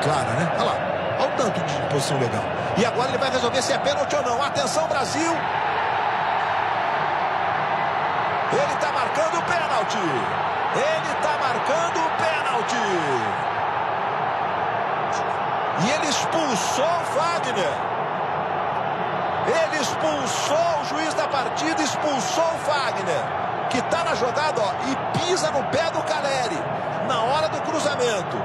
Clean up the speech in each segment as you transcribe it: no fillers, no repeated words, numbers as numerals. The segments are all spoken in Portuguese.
Clara, né? Olha lá. Olha o tanto de posição legal. E agora ele vai resolver se é pênalti ou não. Atenção, Brasil. Ele está marcando o pênalti. Ele está marcando o pênalti. E ele expulsou o Fagner. Ele expulsou o juiz da partida, expulsou o Fagner, que está na jogada, ó, e pisa no pé do Caleri na hora do cruzamento.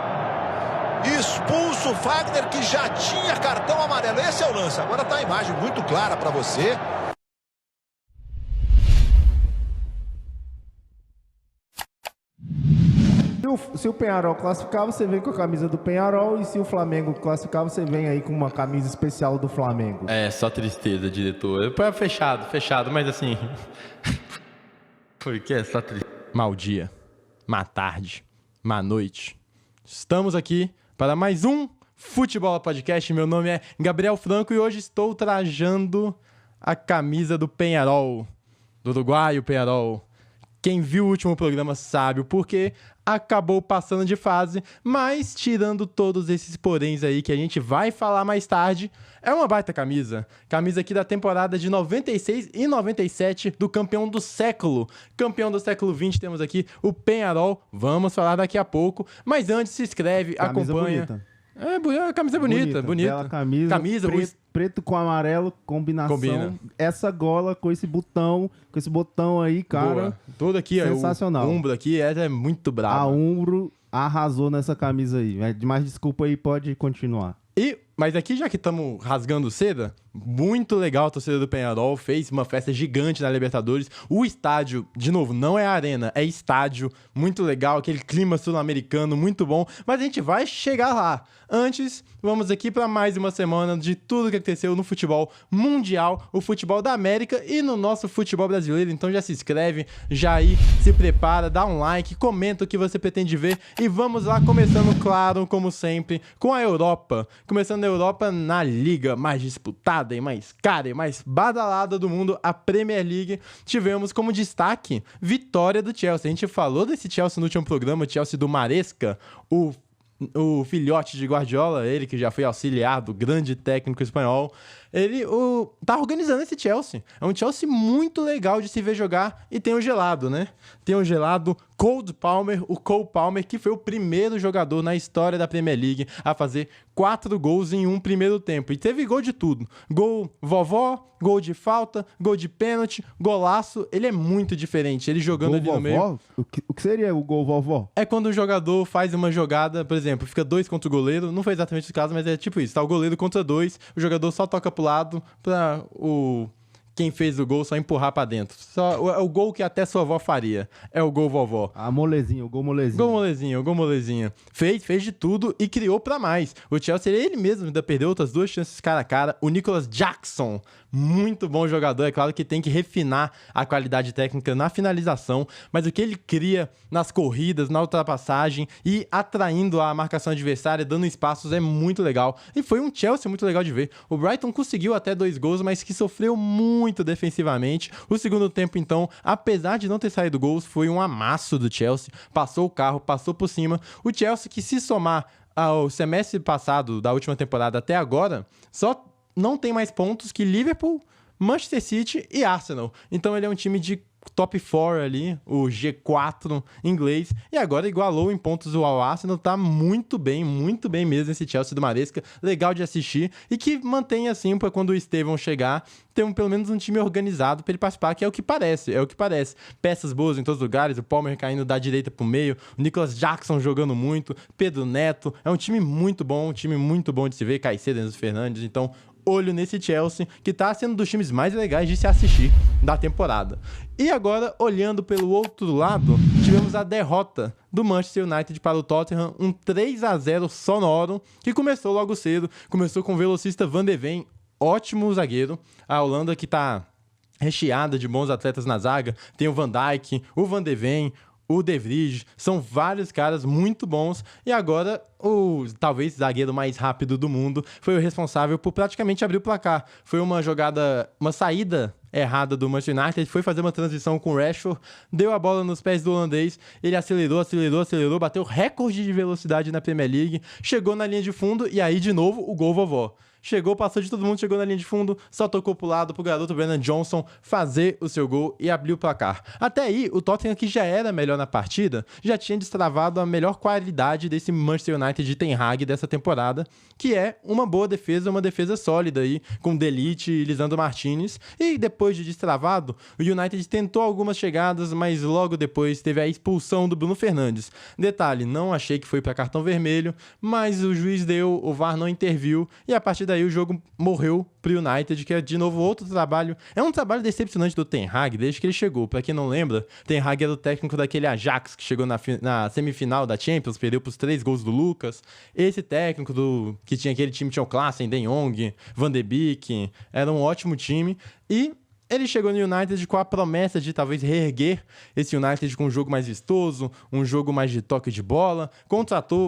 Expulso o Fagner, que já tinha cartão amarelo. Esse é o lance. Agora está a imagem muito clara para você. Se o Peñarol classificar, você vem com a camisa do Peñarol. E se o Flamengo classificar, você vem aí com uma camisa especial do Flamengo. É, só tristeza, diretor. Fechado, mas assim... Por que é só tristeza? Mau dia, má tarde, má noite. Estamos aqui para mais um Futebol Podcast. Meu nome é Gabriel Franco e hoje estou trajando a camisa do Peñarol, do uruguaio Peñarol. Quem viu o último programa sabe o porquê, acabou passando de fase, mas tirando todos esses poréns aí que a gente vai falar mais tarde, é uma baita camisa. Camisa aqui da temporada de 96 e 97 do campeão do século. Campeão do século XX temos aqui o Peñarol, vamos falar daqui a pouco, mas antes se inscreve, Camisa acompanha. Bonita. Camisa bonita. Bela camisa preto com amarelo, combinação. Combina. Essa gola com esse botão aí, cara. Boa. Todo aqui, sensacional. O Umbro aqui é muito bravo. A Umbro arrasou nessa camisa aí. Mas desculpa aí, pode continuar. Mas aqui, já que estamos rasgando seda, muito legal a torcida do Peñarol, fez uma festa gigante na Libertadores. O estádio, de novo, não é arena, é estádio, muito legal, aquele clima sul-americano, muito bom. Mas a gente vai chegar lá. Antes, vamos aqui para mais uma semana de tudo que aconteceu no futebol mundial, o futebol da América e no nosso futebol brasileiro. Então já se inscreve, já aí se prepara, dá um like, comenta o que você pretende ver. E vamos lá, começando, claro, como sempre, com a Europa. Começando a Europa na liga mais disputada e mais cara e mais badalada do mundo, a Premier League. Tivemos como destaque vitória do Chelsea. A gente falou desse Chelsea no último programa, o Chelsea do Maresca, o filhote de Guardiola, ele que já foi auxiliar do grande técnico espanhol. Ele tá organizando esse Chelsea. É um Chelsea muito legal de se ver jogar. E tem o gelado, né? Tem o gelado Cole Palmer, que foi o primeiro jogador na história da Premier League a fazer 4 gols em um primeiro tempo. E teve gol de tudo. Gol vovó, gol de falta, gol de pênalti, golaço. Ele é muito diferente. Ele jogando gol ali vovó? no meio. O que seria o gol vovó? É quando o jogador faz uma jogada, por exemplo, fica 2 contra o goleiro. Não foi exatamente o caso, mas é tipo isso. Tá o goleiro contra 2, o jogador só toca pro lado pra quem fez o gol só empurrar pra dentro. É o gol que até sua avó faria. É o gol vovó. A molezinha, o gol molezinho. Gol molezinha. Fez de tudo e criou pra mais. O Chelsea, ele mesmo ainda perdeu outras 2 chances cara a cara. O Nicolas Jackson, muito bom jogador. É claro que tem que refinar a qualidade técnica na finalização, mas o que ele cria nas corridas, na ultrapassagem e atraindo a marcação adversária, dando espaços, é muito legal. E foi um Chelsea muito legal de ver. O Brighton conseguiu até 2 gols, mas que sofreu muito defensivamente. O segundo tempo, então, apesar de não ter saído gols, foi um amasso do Chelsea. Passou o carro, passou por cima. O Chelsea, que se somar ao semestre passado da última temporada até agora, só não tem mais pontos que Liverpool, Manchester City e Arsenal. Então ele é um time de top 4 ali, o G4 inglês, e agora igualou em pontos ao Arsenal. Tá muito bem mesmo esse Chelsea do Maresca, legal de assistir, e que mantém assim para quando o Estevão chegar, ter pelo menos um time organizado para ele participar, que é o que parece, peças boas em todos os lugares, o Palmer caindo da direita pro meio, o Nicolas Jackson jogando muito, Pedro Neto, é um time muito bom de se ver, Caicedo, Enzo Fernandes. Então olho nesse Chelsea, que tá sendo um dos times mais legais de se assistir da temporada. E agora, olhando pelo outro lado, tivemos a derrota do Manchester United para o Tottenham, um 3-0 sonoro, que começou logo cedo, começou com o velocista Van de Ven, ótimo zagueiro, a Holanda que tá recheada de bons atletas na zaga, tem o Van Dijk, o Van de Ven, o De Vrij, são vários caras muito bons. E agora o talvez zagueiro mais rápido do mundo foi o responsável por praticamente abrir o placar. Foi uma saída errada do Manchester United, foi fazer uma transição com o Rashford, deu a bola nos pés do holandês, ele acelerou, bateu recorde de velocidade na Premier League, chegou na linha de fundo e aí de novo o gol vovó. Chegou, passou de todo mundo, chegou na linha de fundo, só tocou pro lado pro garoto Brennan Johnson fazer o seu gol e abrir o placar. Até aí, o Tottenham, que já era melhor na partida, já tinha destravado a melhor qualidade desse Manchester United de Ten Hag dessa temporada, que é uma boa defesa, uma defesa sólida aí, com De Ligt e Lisandro Martinez. E depois de destravado, o United tentou algumas chegadas, mas logo depois teve a expulsão do Bruno Fernandes. Detalhe, não achei que foi para cartão vermelho, mas o juiz deu, o VAR não interviu, e a partir daí o jogo morreu pro United, que é de novo outro trabalho. É um trabalho decepcionante do Ten Hag desde que ele chegou. Pra quem não lembra, Ten Hag era o técnico daquele Ajax que chegou na semifinal da Champions, perdeu pros 3 gols do Lucas. Esse técnico que tinha aquele time, tinha o Klaassen, De Jong, Van de Beek, era um ótimo time. E ele chegou no United com a promessa de talvez reerguer esse United com um jogo mais vistoso, um jogo mais de toque de bola.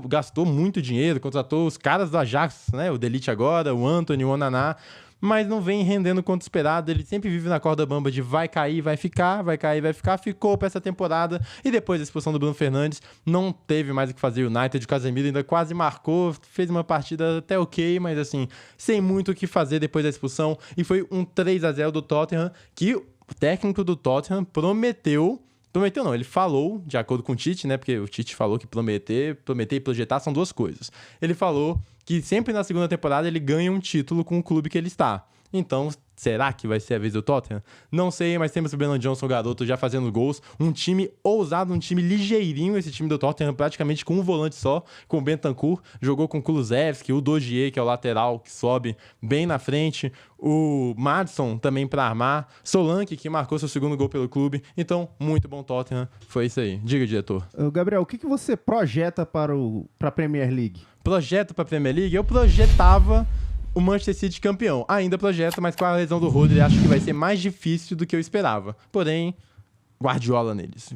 Gastou muito dinheiro, contratou os caras do Ajax, né? O De Ligt agora, o Antony, o Onana, mas não vem rendendo quanto esperado. Ele sempre vive na corda bamba de vai cair, vai ficar, vai cair, vai ficar. Ficou pra essa temporada e depois da expulsão do Bruno Fernandes, não teve mais o que fazer. O United, o Casemiro ainda quase marcou, fez uma partida até ok, mas assim, sem muito o que fazer depois da expulsão. E foi um 3-0 do Tottenham, que o técnico do Tottenham prometeu não, ele falou, de acordo com o Tite, né? Porque o Tite falou que prometer e projetar são duas coisas. Ele falou que sempre na segunda temporada ele ganha um título com o clube que ele está. Então, será que vai ser a vez do Tottenham? Não sei, mas temos o Brennan Johnson, o garoto, já fazendo gols. Um time ousado, um time ligeirinho, esse time do Tottenham, praticamente com um volante só, com o Bentancur. Jogou com o Kulusevski, o Dogier, que é o lateral, que sobe bem na frente. O Maddison também para armar. Solanke, que marcou seu segundo gol pelo clube. Então, muito bom Tottenham. Foi isso aí. Diga, diretor. Gabriel, o que você projeta para a Premier League? Projeto para a Premier League? Eu projetava o Manchester City campeão. Ainda projeto, mas com a lesão do Rodri, acho que vai ser mais difícil do que eu esperava. Porém, Guardiola neles.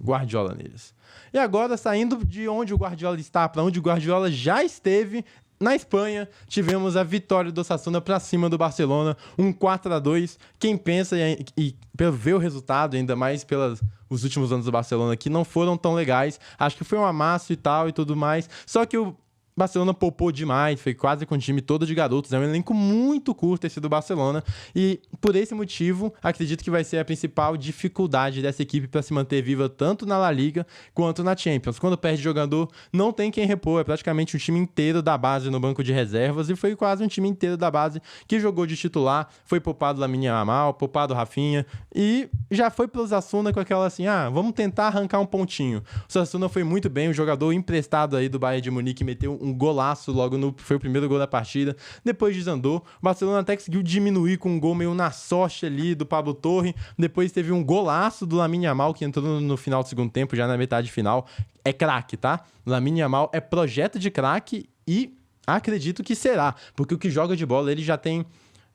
E agora, saindo de onde o Guardiola está para onde o Guardiola já esteve, na Espanha, tivemos a vitória do Osasuna para cima do Barcelona, um 4-2. Quem pensa e ver o resultado, ainda mais pelos últimos anos do Barcelona, que não foram tão legais, acho que foi um amasso e tal e tudo mais. Só que o Barcelona poupou demais, foi quase com o time todo de garotos, é um elenco muito curto esse do Barcelona, e por esse motivo, acredito que vai ser a principal dificuldade dessa equipe para se manter viva tanto na La Liga quanto na Champions. Quando perde jogador, não tem quem repor, é praticamente um time inteiro da base no banco de reservas, e foi quase um time inteiro da base que jogou de titular, foi poupado Lamine Yamal, poupado Rafinha, e já foi pro Osasuna com aquela assim, vamos tentar arrancar um pontinho. O Osasuna foi muito bem, o jogador emprestado aí do Bayern de Munique meteu um golaço foi o primeiro gol da partida, depois desandou. O Barcelona até conseguiu diminuir com um gol meio na sorte ali do Pablo Torre, depois teve um golaço do Lamine Yamal que entrou no final do segundo tempo, já na metade final. É craque, tá? Lamine Yamal é projeto de craque e acredito que será, porque o que joga de bola ele já tem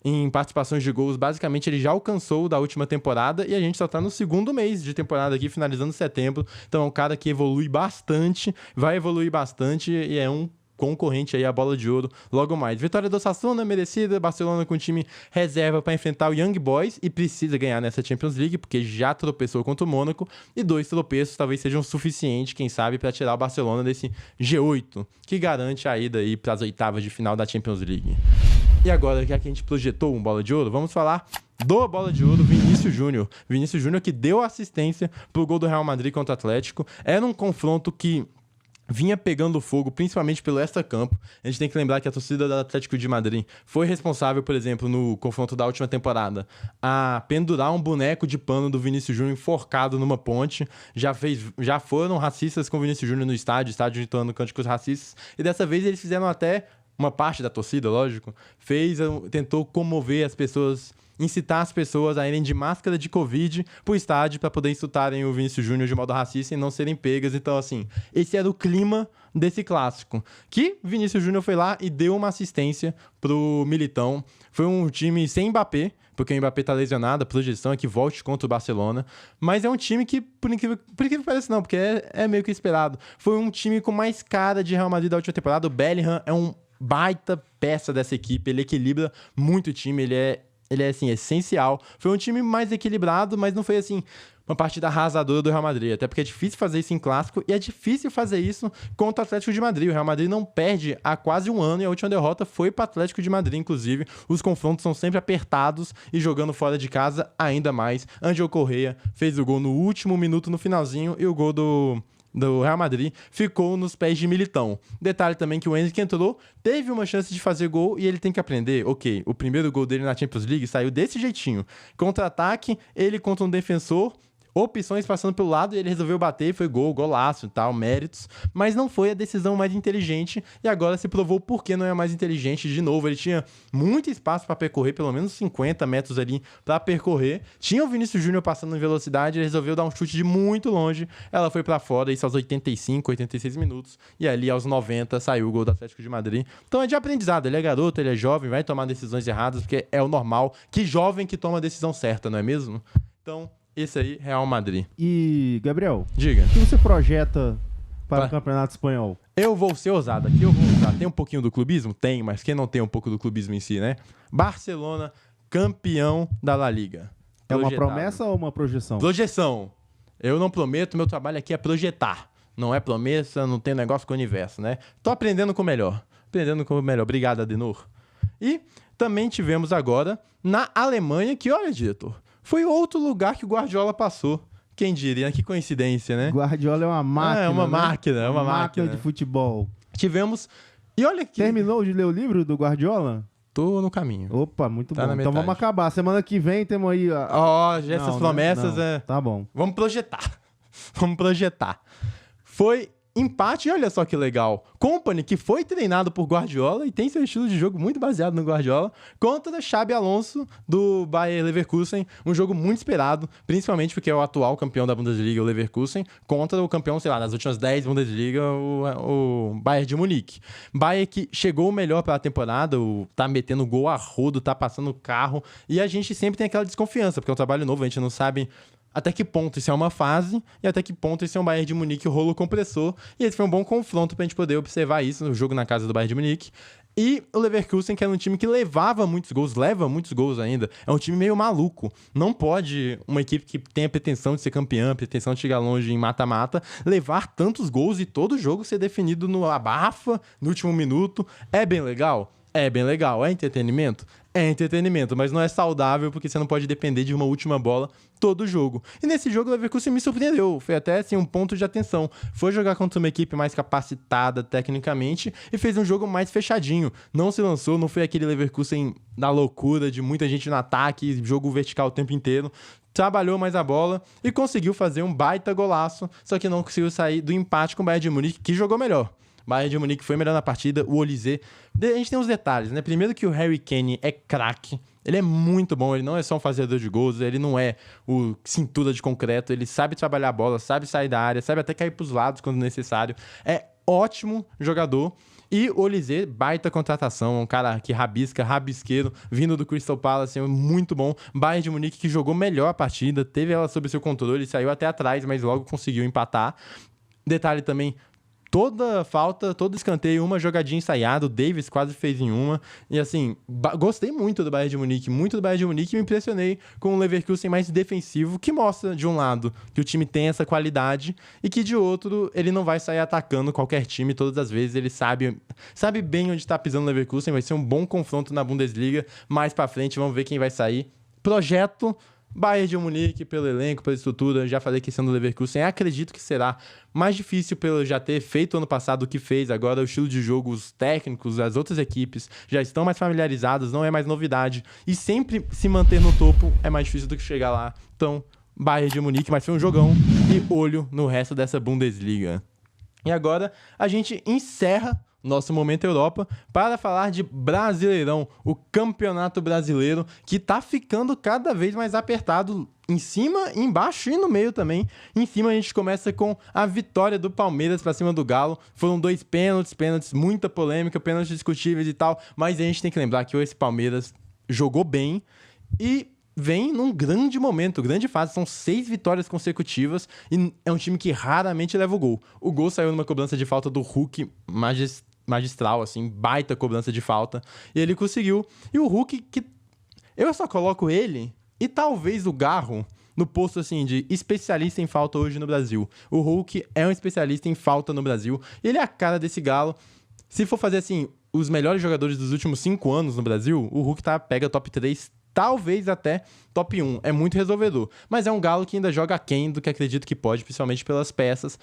em participações de gols, basicamente ele já alcançou da última temporada e a gente só tá no segundo mês de temporada aqui, finalizando setembro, então é um cara que evolui bastante, vai evoluir bastante e é um concorrente aí à bola de ouro logo mais. Vitória do Osasuna, merecida. Barcelona com time reserva para enfrentar o Young Boys e precisa ganhar nessa Champions League porque já tropeçou contra o Mônaco e 2 tropeços talvez sejam suficientes, quem sabe, para tirar o Barcelona desse G8 que garante a ida aí para as oitavas de final da Champions League. E agora, já que a gente projetou um bola de ouro, vamos falar do bola de ouro Vinícius Júnior. Vinícius Júnior que deu assistência pro gol do Real Madrid contra o Atlético. Era um confronto que vinha pegando fogo, principalmente pelo extracampo. A gente tem que lembrar que a torcida do Atlético de Madrid foi responsável, por exemplo, no confronto da última temporada, a pendurar um boneco de pano do Vinícius Júnior enforcado numa ponte. Já foram racistas com o Vinícius Júnior no estádio entoando cânticos racistas, e dessa vez eles fizeram até uma parte da torcida, lógico, tentou comover as pessoas incitar as pessoas a irem de máscara de Covid pro estádio para poder insultarem o Vinícius Júnior de modo racista e não serem pegas. Então, assim, esse era o clima desse clássico. Que Vinícius Júnior foi lá e deu uma assistência pro Militão. Foi um time sem Mbappé, porque o Mbappé tá lesionado, a projeção é que volte contra o Barcelona. Mas é um time que, por incrível que pareça, não, porque é meio que esperado. Foi um time com mais cara de Real Madrid da última temporada. O Bellingham é um baita peça dessa equipe, ele equilibra muito o time, ele é assim, essencial. Foi um time mais equilibrado, mas não foi assim uma partida arrasadora do Real Madrid, até porque é difícil fazer isso em clássico e é difícil fazer isso contra o Atlético de Madrid. O Real Madrid não perde há quase um ano e a última derrota foi para o Atlético de Madrid, inclusive. Os confrontos são sempre apertados e jogando fora de casa ainda mais. Angel Correa fez o gol no último minuto, no finalzinho, e o gol do Real Madrid ficou nos pés de Militão. Detalhe também que o Endrick entrou, teve uma chance de fazer gol e ele tem que aprender. Ok, o primeiro gol dele na Champions League saiu desse jeitinho. Contra-ataque, ele contra um defensor, opções passando pelo lado e ele resolveu bater, foi gol, golaço e tal, méritos, mas não foi a decisão mais inteligente e agora se provou por que não é mais inteligente de novo. Ele tinha muito espaço para percorrer, pelo menos 50 metros ali para percorrer, tinha o Vinícius Júnior passando em velocidade, ele resolveu dar um chute de muito longe, ela foi para fora, isso aos 85, 86 minutos e ali aos 90 saiu o gol do Atlético de Madrid. Então é de aprendizado, ele é garoto, ele é jovem, vai tomar decisões erradas porque é o normal, que jovem que toma a decisão certa, não é mesmo? Então esse aí, Real Madrid. E, Gabriel, diga. O que você projeta para o Campeonato Espanhol? Eu vou ser ousado aqui, eu vou usar. Tem um pouquinho do clubismo? Tem, mas quem não tem um pouco do clubismo em si, né? Barcelona, campeão da La Liga. É uma promessa ou uma projeção? Projeção. Eu não prometo, meu trabalho aqui é projetar. Não é promessa, não tem negócio com o universo, né? Tô aprendendo com o melhor. Obrigado, Adenor. E também tivemos agora na Alemanha, que olha, diretor, foi outro lugar que o Guardiola passou. Quem diria? Que coincidência, né? Guardiola é uma máquina. É uma máquina, né? É uma máquina de futebol. Tivemos. E olha que. Terminou de ler o livro do Guardiola? Tô no caminho. Opa, muito Tá bom. Então vamos acabar. Semana que vem temos aí. Essas promessas é. Tá bom. Vamos projetar. Foi empate, e olha só que legal. Kompany, que foi treinado por Guardiola e tem seu estilo de jogo muito baseado no Guardiola, contra Xabi Alonso do Bayer Leverkusen. Um jogo muito esperado, principalmente porque é o atual campeão da Bundesliga, o Leverkusen, contra o campeão, sei lá, nas últimas 10 Bundesliga, o Bayern de Munique. Bayern que chegou melhor para a temporada, tá metendo gol a rodo, tá passando carro, e a gente sempre tem aquela desconfiança, porque é um trabalho novo, a gente não sabe até que ponto isso é uma fase e até que ponto isso é um Bayern de Munique rolo compressor. E esse foi um bom confronto pra gente poder observar isso no jogo na casa do Bayern de Munique. E o Leverkusen, que era um time que leva muitos gols ainda, é um time meio maluco. Não pode uma equipe que tem a pretensão de ser campeã, pretensão de chegar longe em mata-mata, levar tantos gols e todo jogo ser definido no abafa, no último minuto. É bem legal? É bem legal. É entretenimento? É entretenimento, mas não é saudável porque você não pode depender de uma última bola todo jogo. E nesse jogo o Leverkusen me surpreendeu, foi até assim um ponto de atenção. Foi jogar contra uma equipe mais capacitada tecnicamente e fez um jogo mais fechadinho. Não se lançou, não foi aquele Leverkusen da loucura de muita gente no ataque, jogo vertical o tempo inteiro. Trabalhou mais a bola e conseguiu fazer um baita golaço, só que não conseguiu sair do empate com o Bayern de Munique, que jogou melhor. Bayern de Munique foi melhor na partida, o Olise. A gente tem uns detalhes, né? Primeiro que o Harry Kane é craque, ele é muito bom, ele não é só um fazedor de gols, ele não é o cintura de concreto, ele sabe trabalhar a bola, sabe sair da área, sabe até cair pros lados quando necessário. É ótimo jogador. E o Olise, baita contratação, um cara que rabisqueiro, vindo do Crystal Palace, muito bom. Bayern de Munique que jogou melhor a partida, teve ela sob seu controle, saiu até atrás, mas logo conseguiu empatar. Detalhe também, toda falta, todo escanteio, uma jogadinha ensaiada, o Davis quase fez em uma. E assim, gostei muito do Bayern de Munique, e me impressionei com o Leverkusen mais defensivo, que mostra, de um lado, que o time tem essa qualidade, e que, de outro, ele não vai sair atacando qualquer time todas as vezes, ele sabe bem onde tá pisando o Leverkusen, vai ser um bom confronto na Bundesliga, mais pra frente, vamos ver quem vai sair. Projeto Bayern de Munique, pelo elenco, pela estrutura, já falei que esse ano do Leverkusen, acredito que será mais difícil pelo já ter feito ano passado o que fez, agora o estilo de jogo, os técnicos, as outras equipes já estão mais familiarizados, não é mais novidade, e sempre se manter no topo é mais difícil do que chegar lá. Então, Bayern de Munique, mas foi um jogão, e olho no resto dessa Bundesliga. E agora a gente encerra nosso Momento Europa, para falar de Brasileirão, o Campeonato Brasileiro, que tá ficando cada vez mais apertado em cima, embaixo e no meio também. Em cima a gente começa com a vitória do Palmeiras pra cima do Galo. Foram 2 pênaltis, muita polêmica, pênaltis discutíveis e tal, mas a gente tem que lembrar que esse Palmeiras jogou bem e vem num grande momento, grande fase. São 6 vitórias consecutivas e é um time que raramente leva o gol. O gol saiu numa cobrança de falta do Hulk magistral, assim, baita cobrança de falta, e ele conseguiu. E o Hulk, que eu só coloco ele e talvez o Garro no posto, assim, de especialista em falta hoje no Brasil. O Hulk é um especialista em falta no Brasil. Ele é a cara desse Galo. Se for fazer, assim, os melhores jogadores dos últimos 5 anos no Brasil, o Hulk pega top 3, talvez até top 1. É muito resolvedor. Mas é um Galo que ainda joga aquém do que acredito que pode, principalmente pelas peças.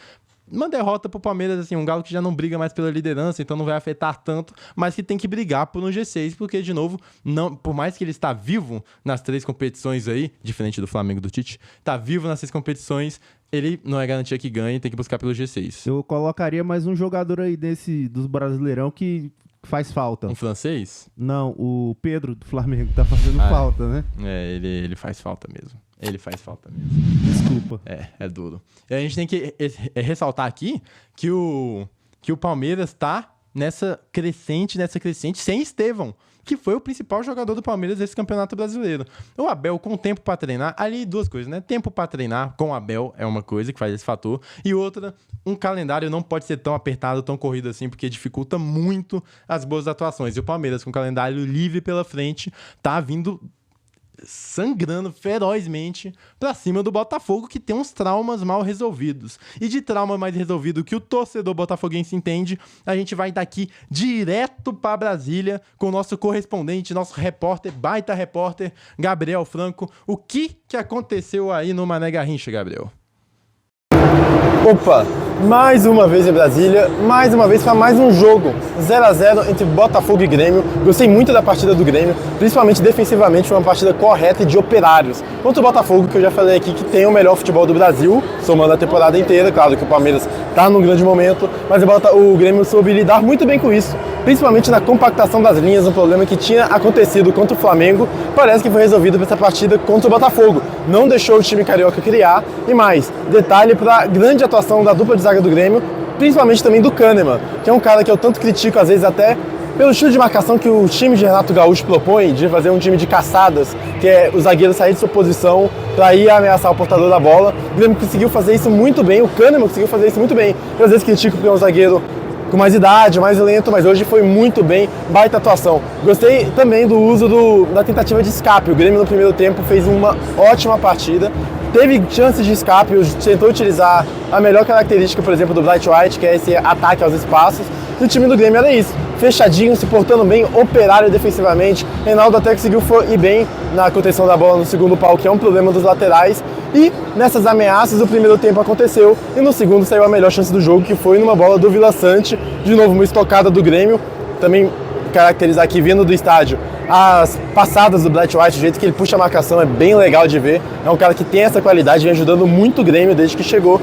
Uma derrota pro Palmeiras, assim, um Galo que já não briga mais pela liderança, então não vai afetar tanto, mas que tem que brigar por um G6, porque, de novo, não, por mais que ele está vivo nas 3 competições aí, diferente do Flamengo do Tite, tá vivo nas 6 competições, ele não é garantia que ganhe, tem que buscar pelo G6. Eu colocaria mais um jogador aí dos Brasileirão que faz falta. Um francês? Não, o Pedro do Flamengo tá fazendo falta, né? É, ele faz falta mesmo. Ele faz falta mesmo. Desculpa. É duro. E a gente tem que ressaltar aqui que o Palmeiras tá nessa crescente, sem Estevão, que foi o principal jogador do Palmeiras nesse Campeonato Brasileiro. O Abel, com tempo pra treinar, ali 2 coisas, né? Tempo pra treinar com o Abel é uma coisa que faz esse fator, e outra, um calendário não pode ser tão apertado, tão corrido assim, porque dificulta muito as boas atuações. E o Palmeiras, com o calendário livre pela frente, tá vindo sangrando ferozmente pra cima do Botafogo, que tem uns traumas mal resolvidos. E de trauma mais resolvido que o torcedor botafoguense entende, a gente vai daqui direto pra Brasília com o nosso correspondente, nosso repórter, baita repórter, Gabriel Franco. O que aconteceu aí no Mané Garrincha, Gabriel? Opa, mais uma vez em Brasília, mais uma vez para mais um jogo 0-0 entre Botafogo e Grêmio. Gostei muito da partida do Grêmio, principalmente defensivamente, foi uma partida correta e de operários. Contra o Botafogo, que eu já falei aqui que tem o melhor futebol do Brasil, somando a temporada inteira, claro que o Palmeiras está num grande momento, mas o Grêmio soube lidar muito bem com isso, principalmente na compactação das linhas, um problema que tinha acontecido contra o Flamengo, parece que foi resolvido para essa partida contra o Botafogo. Não deixou o time carioca criar, e mais, detalhe para a grande atuação da dupla de zaga do Grêmio, principalmente também do Kahneman, que é um cara que eu tanto critico, às vezes até pelo estilo de marcação que o time de Renato Gaúcho propõe, de fazer um time de caçadas, que é o zagueiro sair de sua posição para ir ameaçar o portador da bola. O Grêmio conseguiu fazer isso muito bem, o Kahneman conseguiu fazer isso muito bem. Eu às vezes critico porque é um zagueiro com mais idade, mais lento, mas hoje foi muito bem, baita atuação. Gostei também do uso da tentativa de escape. O Grêmio no primeiro tempo fez uma ótima partida, teve chances de escape, tentou utilizar a melhor característica, por exemplo, do Bright White, que é esse ataque aos espaços. E o time do Grêmio era isso, fechadinho, se portando bem, operário defensivamente. Reinaldo até conseguiu ir bem na contenção da bola no segundo pau, que é um problema dos laterais. E nessas ameaças o primeiro tempo aconteceu e no segundo saiu a melhor chance do jogo, que foi numa bola do Vila Sante, de novo uma estocada do Grêmio. Também caracterizar aqui, vindo do estádio, as passadas do Bright White, o jeito que ele puxa a marcação é bem legal de ver. É um cara que tem essa qualidade, vem ajudando muito o Grêmio desde que chegou.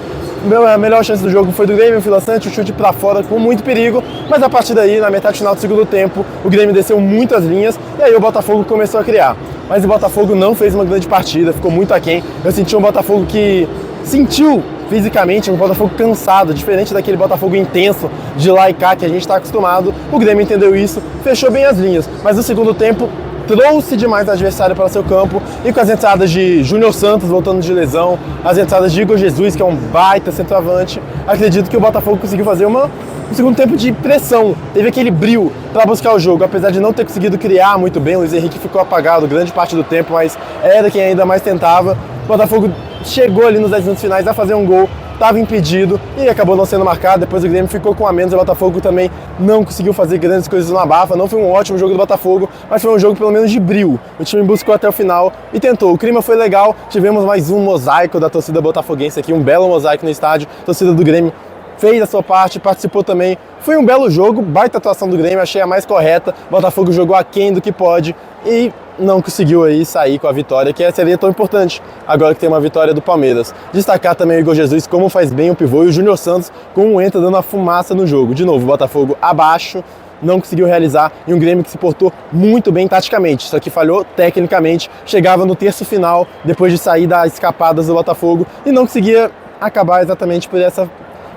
A melhor chance do jogo foi do Grêmio, o Vila Sante, o chute pra fora com muito perigo, mas a partir daí, na metade final do segundo tempo, o Grêmio desceu muitas linhas e aí o Botafogo começou a criar. Mas o Botafogo não fez uma grande partida, ficou muito aquém. Eu senti um Botafogo que sentiu fisicamente, um Botafogo cansado, diferente daquele Botafogo intenso de lá e cá que a gente está acostumado. O Grêmio entendeu isso, fechou bem as linhas, mas no segundo tempo trouxe demais o adversário para seu campo, e com as entradas de Júnior Santos voltando de lesão, as entradas de Igor Jesus, que é um baita centroavante, acredito que o Botafogo conseguiu fazer um segundo tempo de pressão, teve aquele brio para buscar o jogo, apesar de não ter conseguido criar muito bem. O Luiz Henrique ficou apagado grande parte do tempo, mas era quem ainda mais tentava. O Botafogo chegou ali nos 10 minutos finais a fazer um gol, estava impedido e acabou não sendo marcado. Depois o Grêmio ficou com a menos, o Botafogo também não conseguiu fazer grandes coisas no abafa. Não foi um ótimo jogo do Botafogo, mas foi um jogo pelo menos de brio. O time buscou até o final e tentou. O clima foi legal, tivemos mais um mosaico da torcida botafoguense aqui, um belo mosaico no estádio. A torcida do Grêmio fez a sua parte, participou também. Foi um belo jogo, baita atuação do Grêmio, achei a mais correta. Botafogo jogou aquém do que pode e não conseguiu aí sair com a vitória, que seria tão importante agora que tem uma vitória do Palmeiras. Destacar também o Igor Jesus, como faz bem o pivô, e o Júnior Santos, como entra dando a fumaça no jogo. De novo, o Botafogo abaixo, não conseguiu realizar, e um Grêmio que se portou muito bem taticamente, só que falhou tecnicamente, chegava no terço final, depois de sair das escapadas do Botafogo, e não conseguia acabar exatamente por essa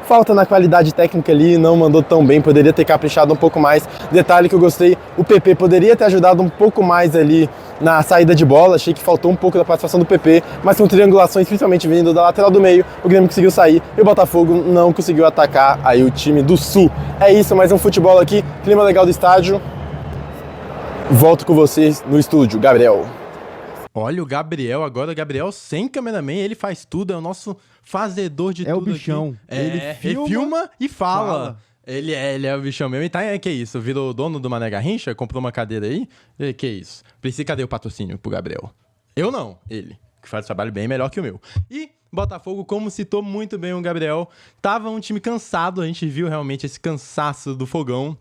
falta na qualidade técnica ali, não mandou tão bem, poderia ter caprichado um pouco mais. Detalhe que eu gostei, o PP poderia ter ajudado um pouco mais ali na saída de bola, achei que faltou um pouco da participação do PP, mas com triangulações, principalmente vindo da lateral do meio, o Grêmio conseguiu sair e o Botafogo não conseguiu atacar aí o time do Sul. É isso, mais um futebol aqui, clima legal do estádio. Volto com vocês no estúdio, Gabriel. Olha o Gabriel agora, o Gabriel sem cameraman, ele faz tudo, é o nosso fazedor de tudo. É o bichão. Aqui. Ele filma e fala. Ele é o bichão mesmo. E tá, que isso? Virou dono do Mané Garrincha? Comprou uma cadeira aí? Que isso? Precisa, cadê o patrocínio pro Gabriel? Eu não, ele, que faz um trabalho bem melhor que o meu. E Botafogo, como citou muito bem o Gabriel, tava um time cansado, a gente viu realmente esse cansaço do Fogão,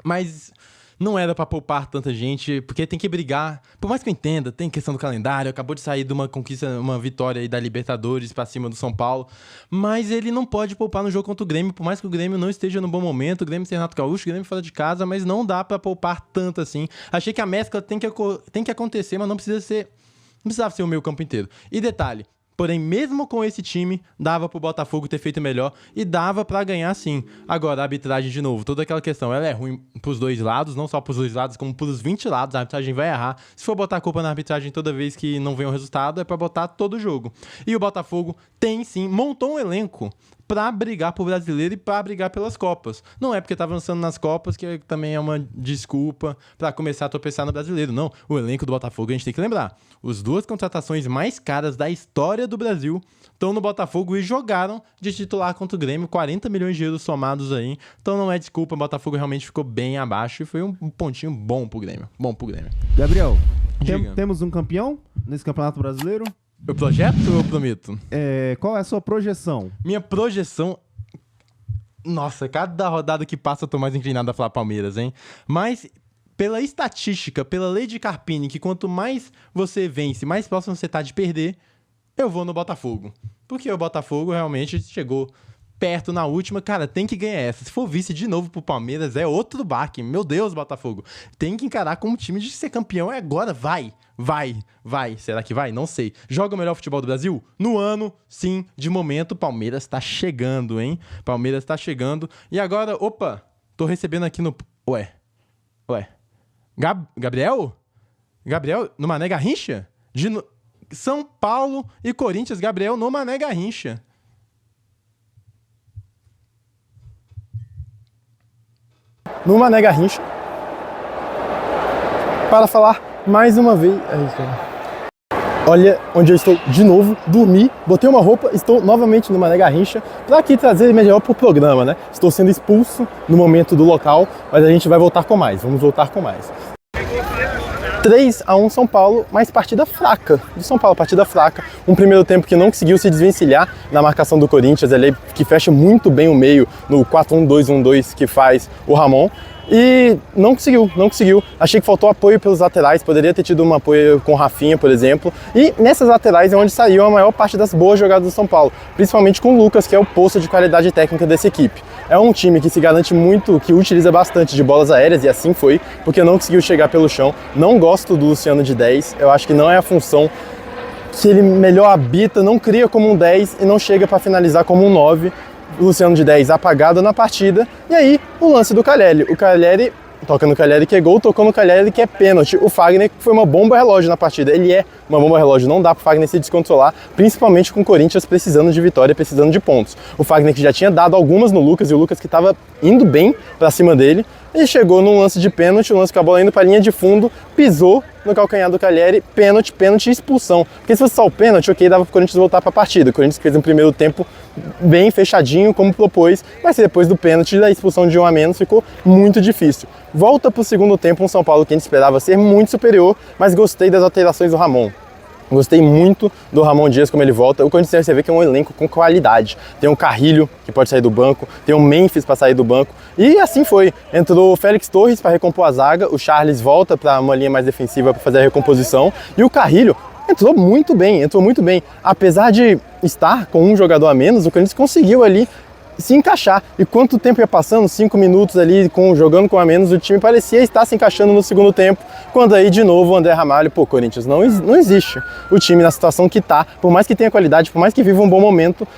mas não era pra poupar tanta gente, porque tem que brigar. Por mais que eu entenda, tem questão do calendário, acabou de sair de uma conquista, uma vitória aí da Libertadores pra cima do São Paulo, mas ele não pode poupar no jogo contra o Grêmio, por mais que o Grêmio não esteja no bom momento, o Grêmio sem Renato Gaúcho, o Grêmio fora de casa, mas não dá pra poupar tanto assim. Achei que a mescla tem que acontecer, mas não precisava ser o meio campo inteiro. E detalhe, porém, mesmo com esse time, dava pro Botafogo ter feito melhor e dava pra ganhar sim. Agora, a arbitragem, de novo, toda aquela questão, ela é ruim pros dois lados, não só pros dois lados, como pros 20 lados, a arbitragem vai errar. Se for botar a culpa na arbitragem toda vez que não vem o resultado, é pra botar todo o jogo. E o Botafogo tem sim, montou um elenco pra brigar pro brasileiro e pra brigar pelas Copas. Não é porque tá avançando nas Copas que também é uma desculpa pra começar a tropeçar no brasileiro. Não, o elenco do Botafogo, a gente tem que lembrar, as duas contratações mais caras da história do Brasil estão no Botafogo e jogaram de titular contra o Grêmio, 40 milhões de euros somados aí. Então não é desculpa, o Botafogo realmente ficou bem abaixo e foi um pontinho bom pro Grêmio. Gabriel, Diga. temos um campeão nesse Campeonato Brasileiro? Eu projeto ou eu prometo? Qual é a sua projeção? Minha projeção... Nossa, cada rodada que passa eu tô mais inclinado a falar Palmeiras, hein? Mas pela estatística, pela lei de Carpini, que quanto mais você vence, mais próximo você tá de perder, eu vou no Botafogo. Porque o Botafogo realmente chegou perto na última. Cara, tem que ganhar essa. Se for vice de novo pro Palmeiras, é outro baque. Meu Deus, Botafogo. Tem que encarar como time de ser campeão. É agora. Vai. Será que vai? Não sei. Joga o melhor futebol do Brasil? No ano, sim. De momento, Palmeiras tá chegando, hein? Palmeiras tá chegando. E agora, opa, tô recebendo aqui no... Ué. Gabriel? Gabriel, no Mané Garrincha? São Paulo e Corinthians, Gabriel no Mané Garrincha. No Mané Garrincha, para falar mais uma vez. Olha onde eu estou de novo, dormi, botei uma roupa, estou novamente no Mané Garrincha para aqui trazer melhor pro programa, né? Estou sendo expulso no momento do local, mas a gente vai voltar com mais, vamos voltar com mais. 3-1 São Paulo, mas partida fraca do São Paulo, partida fraca. Um primeiro tempo que não conseguiu se desvencilhar na marcação do Corinthians, ali que fecha muito bem o meio no 4-1-2-1-2 que faz o Ramon. E não conseguiu. Achei que faltou apoio pelos laterais, poderia ter tido um apoio com o Rafinha, por exemplo. E nessas laterais é onde saiu a maior parte das boas jogadas do São Paulo, principalmente com o Lucas, que é o poço de qualidade técnica dessa equipe. É um time que se garante muito, que utiliza bastante de bolas aéreas, e assim foi, porque não conseguiu chegar pelo chão. Não gosto do Luciano de 10, eu acho que não é a função que ele melhor habita, não cria como um 10 e não chega para finalizar como um 9. O Luciano de 10 apagado na partida, e aí o lance do Calleri. O Calleri toca no Calleri que é gol, tocou no Calleri que é pênalti. O Fagner foi uma bomba relógio na partida, ele é uma bomba relógio, não dá pro Fagner se descontrolar, principalmente com o Corinthians precisando de vitória, precisando de pontos. O Fagner que já tinha dado algumas no Lucas, e o Lucas que estava indo bem pra cima dele, e chegou num lance de pênalti, um lance com a bola indo pra linha de fundo, pisou no calcanhar do Calleri, pênalti e expulsão. Porque se fosse só o pênalti, ok, dava pro Corinthians voltar pra partida. O Corinthians fez um primeiro tempo bem fechadinho, como propôs, mas depois do pênalti, da expulsão de um a menos, ficou muito difícil. Volta pro segundo tempo um São Paulo que a gente esperava ser muito superior, mas gostei das alterações do Ramon. Gostei muito do Ramon Dias como ele volta. O Corinthians você vê que é um elenco com qualidade. Tem um Carrilho, que pode sair do banco, tem um Memphis para sair do banco. E assim foi. Entrou o Félix Torres para recompor a zaga, o Charles volta para uma linha mais defensiva para fazer a recomposição. E o Carrilho entrou muito bem. Apesar de estar com um jogador a menos, o Corinthians conseguiu ali se encaixar. E quanto tempo ia passando, 5 minutos ali, jogando com a menos, o time parecia estar se encaixando no segundo tempo, quando aí de novo o André Ramalho, Corinthians, não existe o time na situação que tá, por mais que tenha qualidade, por mais que viva um bom momento,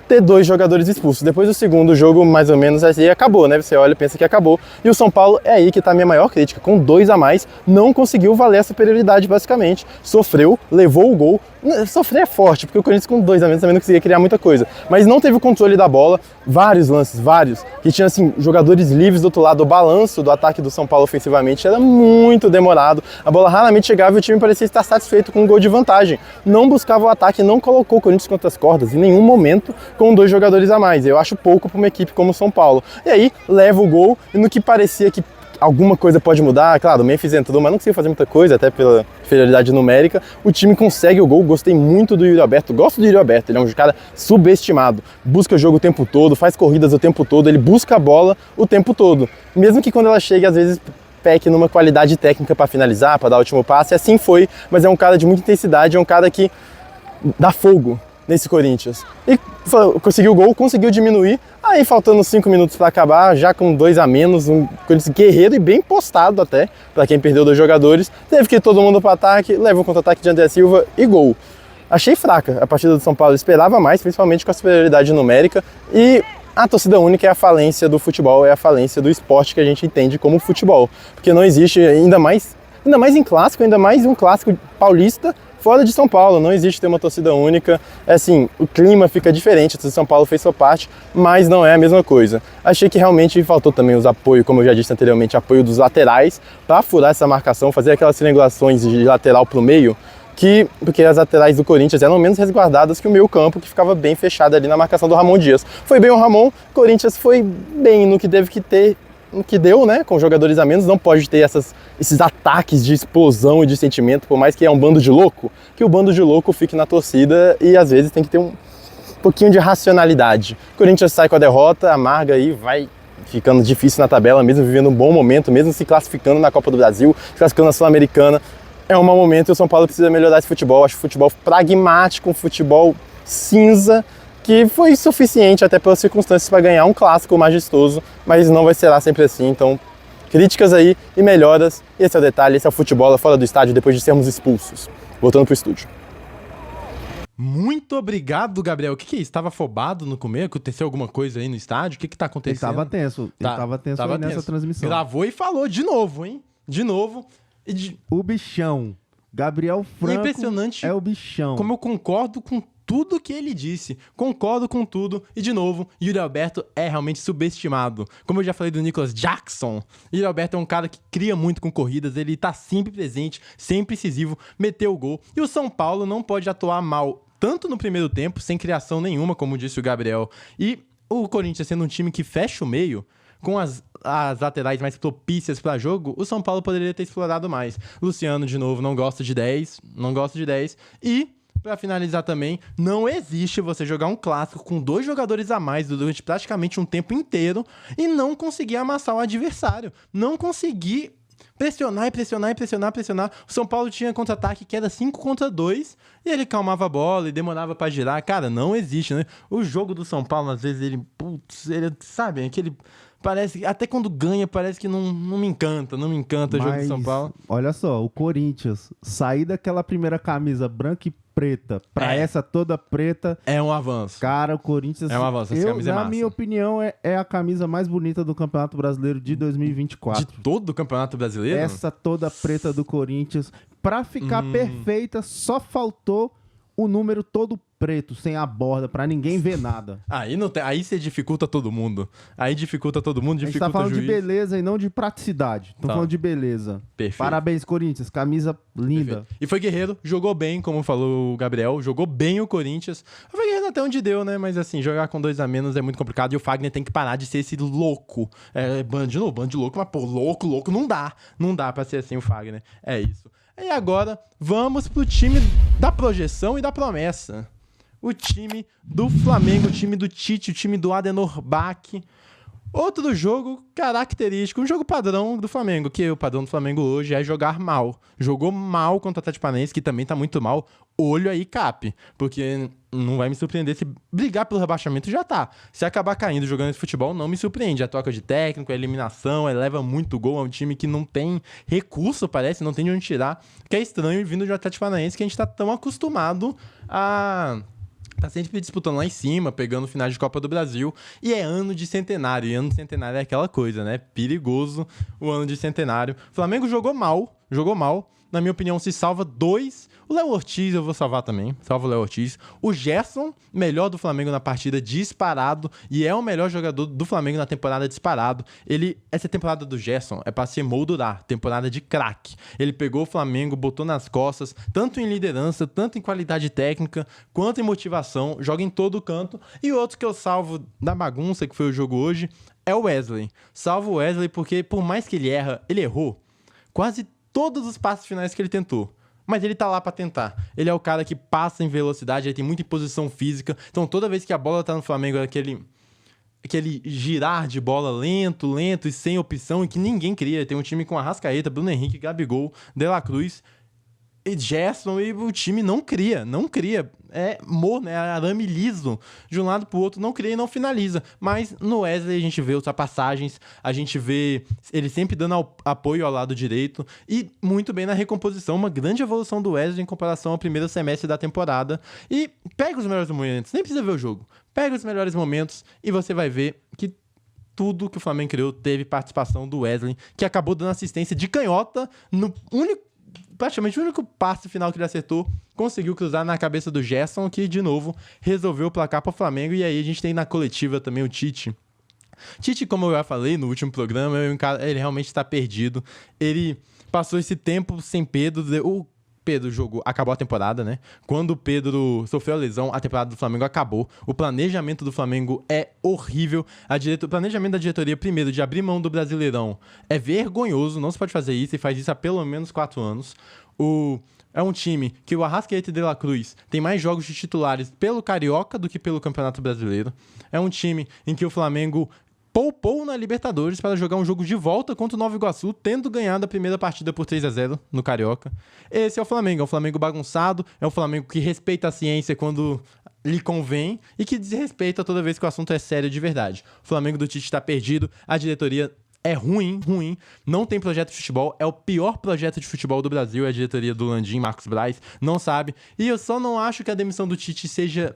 ter 2 jogadores expulsos. Depois do segundo jogo, mais ou menos, assim, acabou, né? Você olha e pensa que acabou. E o São Paulo é aí que tá a minha maior crítica. Com 2 a mais, não conseguiu valer a superioridade, basicamente. Sofreu, levou o gol. Sofrer é forte, porque o Corinthians com 2 a menos também não conseguia criar muita coisa. Mas não teve o controle da bola. Vários lances, que tinha, assim, jogadores livres do outro lado. O balanço do ataque do São Paulo ofensivamente era muito demorado. A bola raramente chegava e o time parecia estar satisfeito com um gol de vantagem. Não buscava o ataque, não colocou o Corinthians contra as cordas em nenhum momento, com 2 jogadores a mais. Eu acho pouco para uma equipe como o São Paulo. E aí, leva o gol, e no que parecia que alguma coisa pode mudar, claro, o Memphis entrou, mas não conseguiu fazer muita coisa, até pela inferioridade numérica, o time consegue o gol. Gostei muito do Yuri Alberto, gosto do Yuri Alberto, ele é um cara subestimado, busca o jogo o tempo todo, faz corridas o tempo todo, ele busca a bola o tempo todo, mesmo que quando ela chega, às vezes peque numa qualidade técnica para finalizar, para dar o último passe, assim foi, mas é um cara de muita intensidade, é um cara que dá fogo nesse Corinthians. E conseguiu o gol, conseguiu diminuir, aí faltando 5 minutos para acabar, já com 2 a menos, um Corinthians guerreiro e bem postado até, para quem perdeu 2 jogadores, teve que ir todo mundo para ataque, leva o contra-ataque de André Silva e gol. Achei fraca a partida do São Paulo, esperava mais, principalmente com a superioridade numérica, e a torcida única é a falência do futebol, é a falência do esporte que a gente entende como futebol, porque não existe, ainda mais em clássico, ainda mais um clássico paulista, fora de São Paulo, não existe ter uma torcida única, assim, o clima fica diferente, a torcida de São Paulo fez sua parte, mas não é a mesma coisa. Achei que realmente faltou também os apoios, como eu já disse anteriormente, apoio dos laterais, para furar essa marcação, fazer aquelas triangulações de lateral para o meio, porque as laterais do Corinthians eram menos resguardadas que o meio campo, que ficava bem fechado ali na marcação do Ramon Dias. Foi bem o Ramon, o Corinthians foi bem no que teve que ter, no que deu, né, com jogadores a menos, não pode ter esses ataques de explosão e de sentimento, por mais que é um bando de louco, que o bando de louco fique na torcida e às vezes tem que ter um pouquinho de racionalidade. O Corinthians sai com a derrota, amarga aí, vai ficando difícil na tabela, mesmo vivendo um bom momento, mesmo se classificando na Copa do Brasil, se classificando na Sul-Americana, é um mau momento e o São Paulo precisa melhorar esse futebol. Acho futebol pragmático, um futebol cinza, que foi suficiente até pelas circunstâncias para ganhar um clássico majestoso, mas não vai ser lá sempre assim, então críticas aí e melhoras, esse é o detalhe, esse é o futebol fora do estádio depois de sermos expulsos. Voltando pro estúdio. Muito obrigado, Gabriel. O que é isso? Estava afobado no começo? Aconteceu alguma coisa aí no estádio? O que tá acontecendo? Ele tava tenso, aí nessa transmissão. Gravou e falou de novo, hein? De novo. O bichão. Gabriel Franco é impressionante é o bichão. Como eu concordo com tudo que ele disse. Concordo com tudo. E, de novo, Yuri Alberto é realmente subestimado. Como eu já falei do Nicolas Jackson, Yuri Alberto é um cara que cria muito com corridas, ele tá sempre presente, sempre incisivo, meteu o gol. E o São Paulo não pode atuar mal, tanto no primeiro tempo, sem criação nenhuma, como disse o Gabriel. E o Corinthians sendo um time que fecha o meio, com as laterais mais propícias para jogo, o São Paulo poderia ter explorado mais. Luciano, de novo, não gosta de 10. E, para finalizar também, não existe você jogar um clássico com 2 jogadores a mais durante praticamente um tempo inteiro e não conseguir amassar o adversário. Não conseguir pressionar. O São Paulo tinha contra-ataque que era 5 contra 2 e ele calmava a bola e demorava pra girar. Cara, não existe, né? O jogo do São Paulo, às vezes, ele sabe, aquele... Parece, até quando ganha, parece que não me encanta o jogo do São Paulo. Olha só, o Corinthians sair daquela primeira camisa branca e preta pra essa toda preta... É um avanço. Cara, o Corinthians... É um avanço, essa camisa é massa. Na minha opinião, é a camisa mais bonita do Campeonato Brasileiro de 2024. De todo o Campeonato Brasileiro? Essa toda preta do Corinthians. Pra ficar perfeita, só faltou o número todo preto, sem a borda, pra ninguém ver nada. Aí não tem, aí você dificulta todo mundo. Aí dificulta todo mundo, A gente dificulta tá falando o de juiz. beleza e não de praticidade. Tô Tá. falando de beleza. Perfeito. Parabéns, Corinthians. Camisa linda. Perfeito. E foi guerreiro, jogou bem, como falou o Gabriel, jogou bem o Corinthians. Foi guerreiro até onde deu, né? Mas assim, jogar com 2 a menos é muito complicado e o Fagner tem que parar de ser esse louco. Bando de louco, mas pô, louco não dá. Não dá pra ser assim o Fagner. É isso. E agora, vamos pro time da projeção e da promessa. O time do Flamengo, o time do Tite, o time do Adenor Bach. Outro jogo característico, um jogo padrão do Flamengo, que o padrão do Flamengo hoje é jogar mal. Jogou mal contra o Atlético Paranaense, que também tá muito mal. Olho aí, Cap, porque não vai me surpreender se brigar pelo rebaixamento já tá. Se acabar caindo jogando esse futebol, não me surpreende. A troca de técnico, a eliminação, leva muito gol. É um time que não tem recurso, parece, não tem de onde tirar. Que é estranho vindo de Atlético Paranaense, que a gente tá tão acostumado a... Tá sempre disputando lá em cima, pegando finais de Copa do Brasil. E é ano de centenário. E ano de centenário é aquela coisa, né? Perigoso o ano de centenário. O Flamengo jogou mal. Na minha opinião, se salva 2. O Léo Ortiz eu vou salvar também. Salva o Léo Ortiz. O Gerson, melhor do Flamengo na partida, disparado. E é o melhor jogador do Flamengo na temporada, disparado. Essa temporada do Gerson é pra se moldurar. Temporada de craque. Ele pegou o Flamengo, botou nas costas, tanto em liderança, tanto em qualidade técnica, quanto em motivação. Joga em todo canto. E outro que eu salvo da bagunça, que foi o jogo hoje, é o Wesley. Salvo o Wesley porque, por mais que ele errou quase todos os passos finais que ele tentou. Mas ele tá lá pra tentar. Ele é o cara que passa em velocidade, ele tem muita imposição física. Então toda vez que a bola tá no Flamengo é aquele girar de bola lento e sem opção e que ninguém cria. Tem um time com Arrascaeta, Bruno Henrique, Gabigol, De La Cruz e Gerson, e o time não cria. É morno, é arame liso de um lado pro outro, não cria e não finaliza. Mas no Wesley a gente vê ultrapassagens, a gente vê ele sempre dando apoio ao lado direito e muito bem na recomposição, uma grande evolução do Wesley em comparação ao primeiro semestre da temporada. E pega os melhores momentos, nem precisa ver o jogo, pega os melhores momentos e você vai ver que tudo que o Flamengo criou teve participação do Wesley, que acabou dando assistência de canhota no praticamente o único passe final que ele acertou, conseguiu cruzar na cabeça do Gerson, que de novo resolveu o placar para o Flamengo. E aí a gente tem na coletiva também o Tite. Tite, como eu já falei no último programa, ele realmente está perdido. Ele passou esse tempo sem Pedro. O Pedro acabou a temporada, né? Quando o Pedro sofreu a lesão, a temporada do Flamengo acabou. O planejamento do Flamengo é horrível. O planejamento da diretoria, primeiro, de abrir mão do Brasileirão é vergonhoso. Não se pode fazer isso, e faz isso há pelo menos 4 anos. É um time que o Arrascaeta e De La Cruz tem mais jogos de titulares pelo Carioca do que pelo Campeonato Brasileiro. É um time em que o Flamengo poupou na Libertadores para jogar um jogo de volta contra o Nova Iguaçu, tendo ganhado a primeira partida por 3-0 no Carioca. Esse é o Flamengo bagunçado, é um Flamengo que respeita a ciência quando lhe convém e que desrespeita toda vez que o assunto é sério de verdade. O Flamengo do Tite está perdido, a diretoria é ruim, não tem projeto de futebol, é o pior projeto de futebol do Brasil, é a diretoria do Landim, Marcos Braz, não sabe. E eu só não acho que a demissão do Tite seja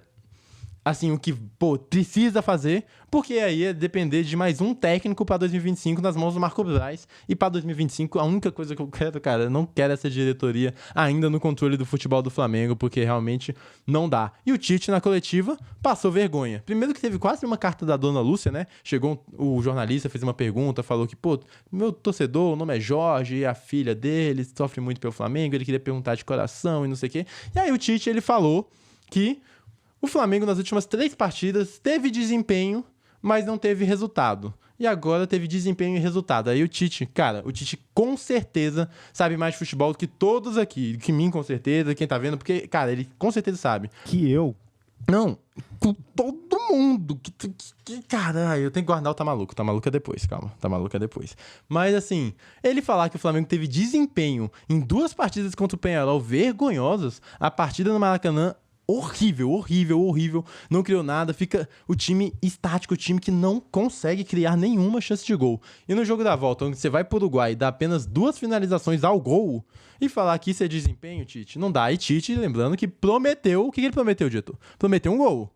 assim, o que, precisa fazer, porque aí é depender de mais um técnico para 2025 nas mãos do Marco Braz. E para 2025, a única coisa que eu quero, cara, eu não quero essa diretoria ainda no controle do futebol do Flamengo, porque realmente não dá. E o Tite, na coletiva, passou vergonha. Primeiro que teve quase uma carta da dona Lúcia, né? Chegou o jornalista, fez uma pergunta, falou que, meu torcedor, o nome é Jorge, e a filha dele sofre muito pelo Flamengo, ele queria perguntar de coração e não sei o quê. E aí o Tite, ele falou que o Flamengo, nas últimas 3 partidas, teve desempenho, mas não teve resultado. E agora teve desempenho e resultado. Aí o Tite com certeza sabe mais de futebol do que todos aqui. Que mim, com certeza, quem tá vendo, porque, cara, ele com certeza sabe. Que eu? Não, com todo mundo. Caralho, eu tenho que guardar o Tá Maluco. Tá Maluco é depois, calma. Tá Maluco é depois. Mas, assim, ele falar que o Flamengo teve desempenho em 2 partidas contra o Peñarol vergonhosas, a partida no Maracanã horrível, não criou nada, fica o time estático, o time que não consegue criar nenhuma chance de gol. E no jogo da volta, onde você vai pro Uruguai e dá apenas 2 finalizações ao gol, e falar que isso é desempenho, Tite, não dá. E Tite, lembrando que prometeu, o que ele prometeu, Dito? Prometeu um gol.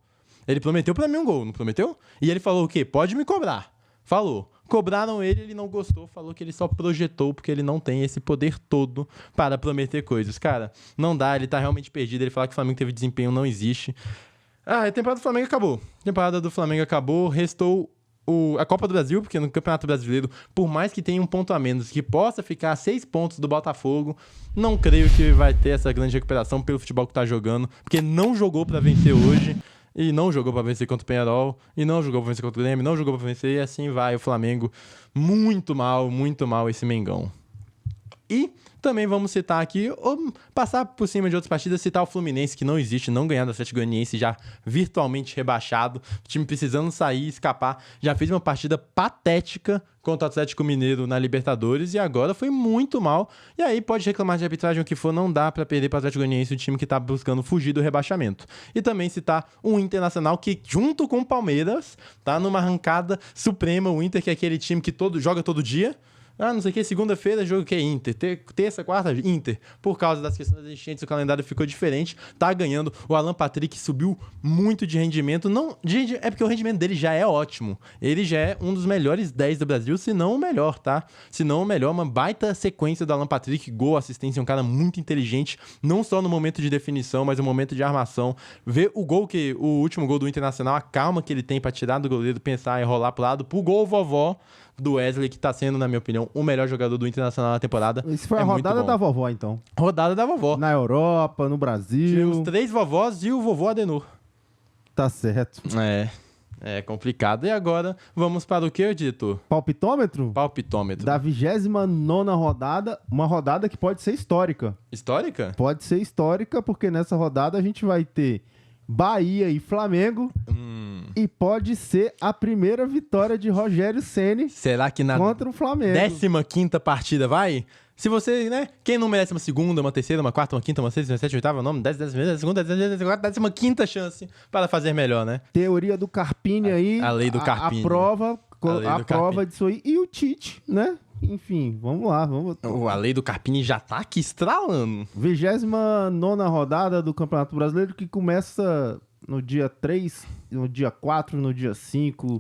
Ele prometeu pra mim um gol, não prometeu? E ele falou o quê? Pode me cobrar. Falou. Cobraram ele não gostou, falou que ele só projetou porque ele não tem esse poder todo para prometer coisas. Cara, não dá, ele tá realmente perdido, ele falar que o Flamengo teve desempenho não existe. A temporada do Flamengo acabou. Restou a Copa do Brasil, porque no Campeonato Brasileiro, por mais que tenha um ponto a menos, que possa ficar a 6 pontos do Botafogo, não creio que vai ter essa grande recuperação pelo futebol que tá jogando, porque não jogou pra vencer hoje, e não jogou pra vencer contra o Peñarol, e não jogou pra vencer contra o Grêmio, não jogou pra vencer, e assim vai o Flamengo. Muito mal esse Mengão. E também vamos citar aqui, ou passar por cima de outras partidas, citar o Fluminense, que não existe, não ganhar do Atlético Goianiense, já virtualmente rebaixado, o time precisando sair, escapar, já fez uma partida patética contra o Atlético Mineiro na Libertadores e agora foi muito mal. E aí pode reclamar de arbitragem o que for, não dá pra perder para o Atlético Goianiense, o time que tá buscando fugir do rebaixamento. E também citar o Internacional, que junto com o Palmeiras, tá numa arrancada suprema, o Inter, que é aquele time que joga todo dia. Não sei o que, segunda-feira jogo que é Inter, terça, quarta, Inter. Por causa das questões das enchentes, o calendário ficou diferente, tá ganhando. O Alan Patrick subiu muito de rendimento, é porque o rendimento dele já é ótimo. Ele já é um dos melhores 10 do Brasil, se não o melhor, tá? Se não o melhor, uma baita sequência do Alan Patrick, gol, assistência, um cara muito inteligente, não só no momento de definição, mas no momento de armação. Ver o último gol do Internacional, a calma que ele tem pra tirar do goleiro, pensar e rolar pro lado, pro gol vovó do Wesley, que tá sendo, na minha opinião, o melhor jogador do Internacional na temporada. Isso foi a rodada da vovó, então. Rodada da vovó. Na Europa, no Brasil. Tivemos 3 vovós e o vovô Adenor. Tá certo. É complicado. E agora, vamos para o que, diretor? Palpitômetro? Palpitômetro. Da 29ª rodada, uma rodada que pode ser histórica. Histórica? Pode ser histórica, porque nessa rodada a gente vai ter Bahia e Flamengo. E pode ser a primeira vitória de Rogério Ceni. Será que na contra o Flamengo. 15ª partida vai? Se você, né? Quem não merece uma segunda, uma terceira, uma quarta, uma quinta, uma sexta, uma sétima, oitava, nome, 10ª, segunda, 15ª chance para fazer melhor, né? Teoria do Carpini aí. A lei do Carpini. A prova disso aí. E o Tite, né? Enfim, vamos lá. A lei do Carpini já tá aqui estralando. 29ª rodada do Campeonato Brasileiro, que começa no dia 3, no dia 4, no dia 5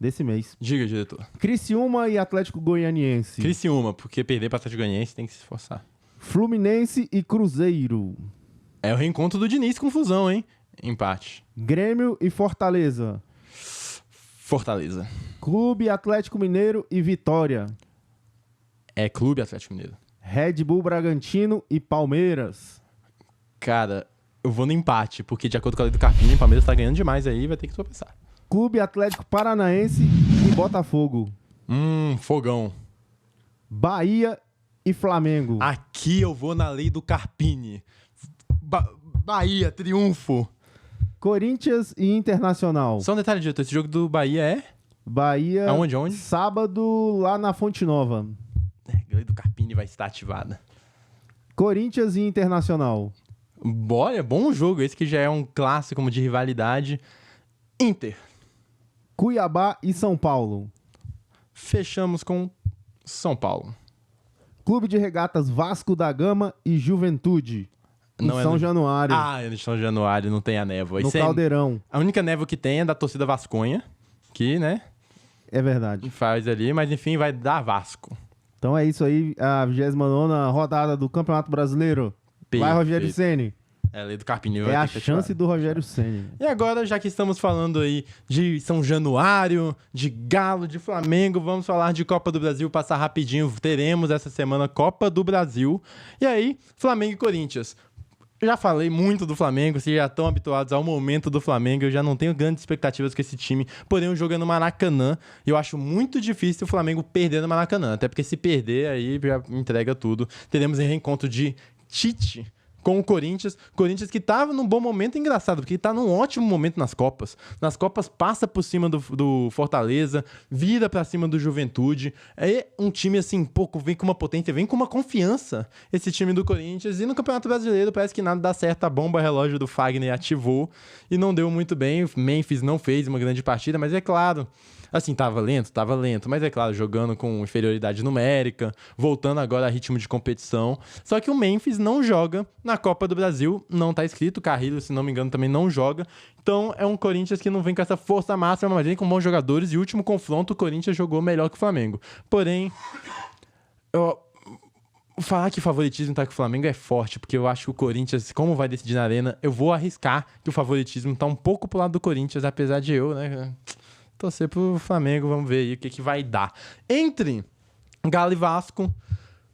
desse mês. Diga, diretor. Criciúma e Atlético Goianiense. Criciúma, porque perder para Atlético Goianiense tem que se esforçar. Fluminense e Cruzeiro. É o reencontro do Diniz com Fusão, hein? Empate. Grêmio e Fortaleza. Fortaleza. Clube Atlético Mineiro e Vitória. É Clube Atlético Mineiro. Red Bull Bragantino e Palmeiras. Cara, eu vou no empate, porque de acordo com a lei do Carpini, o Palmeiras tá ganhando demais aí, vai ter que tropeçar. Clube Atlético Paranaense e Botafogo. Fogão. Bahia e Flamengo. Aqui eu vou na lei do Carpini. Bahia, triunfo. Corinthians e Internacional. Só um detalhe, diretor, esse jogo do Bahia é? Bahia. Aonde? Sábado, lá na Fonte Nova. A lei do Carpini vai estar ativada. Corinthians e Internacional. Olha, bom jogo. Esse que já é um clássico de rivalidade. Inter. Cuiabá e São Paulo. Fechamos com São Paulo. Clube de Regatas Vasco da Gama e Juventude. Em São Januário. Em São Januário não tem a névoa. No Caldeirão. A única névoa que tem é da torcida vasconha, que, né? É verdade. Faz ali, mas enfim, vai dar Vasco. Então é isso aí, a 29ª rodada do Campeonato Brasileiro. Vai, Rogério Ceni. É a lei do Carpini. É a chance do Rogério Ceni. E agora, já que estamos falando aí de São Januário, de Galo, de Flamengo, vamos falar de Copa do Brasil, passar rapidinho. Teremos essa semana Copa do Brasil. E aí, Flamengo e Corinthians. Já falei muito do Flamengo, vocês já estão habituados ao momento do Flamengo, eu já não tenho grandes expectativas com esse time, porém o jogo é no Maracanã, e eu acho muito difícil o Flamengo perder no Maracanã, até porque se perder, aí já entrega tudo. Teremos um reencontro de Tite com o Corinthians que estava num bom momento, engraçado, porque está num ótimo momento nas Copas. Nas Copas passa por cima do Fortaleza, vira para cima do Juventude. É um time assim, vem com uma potência, vem com uma confiança esse time do Corinthians. E no Campeonato Brasileiro parece que nada dá certo, a bomba relógio do Fagner ativou e não deu muito bem. O Memphis não fez uma grande partida, mas é claro, Assim, tava lento, mas é claro, jogando com inferioridade numérica, voltando agora a ritmo de competição. Só que o Memphis não joga na Copa do Brasil, não tá escrito, o Carrillo, se não me engano, também não joga. Então é um Corinthians que não vem com essa força máxima, mas vem com bons jogadores, e o último confronto o Corinthians jogou melhor que o Flamengo. Porém, falar que o favoritismo tá com o Flamengo é forte, porque eu acho que o Corinthians, como vai decidir na Arena, eu vou arriscar que o favoritismo tá um pouco pro lado do Corinthians, apesar de eu, né, torcer pro Flamengo. Vamos ver aí o que vai dar. Entre Galo e Vasco,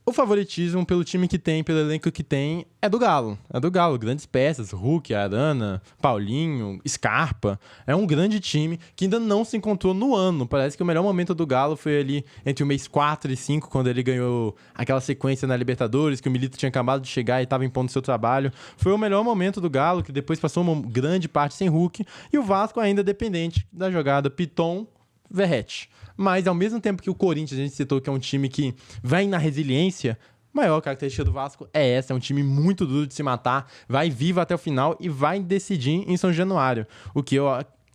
o favoritismo pelo time que tem, pelo elenco que tem, é do Galo. É do Galo. Grandes peças, Hulk, Arana, Paulinho, Scarpa. É um grande time que ainda não se encontrou no ano. Parece que o melhor momento do Galo foi ali entre o mês 4 e 5, quando ele ganhou aquela sequência na Libertadores, que o Milito tinha acabado de chegar e estava impondo seu trabalho. Foi o melhor momento do Galo, que depois passou uma grande parte sem Hulk. E o Vasco ainda dependente da jogada Piton, Verratti. Mas, ao mesmo tempo que o Corinthians, a gente citou que é um time que vai na resiliência, a maior característica do Vasco é essa. É um time muito duro de se matar, vai vivo até o final e vai decidir em São Januário. O que eu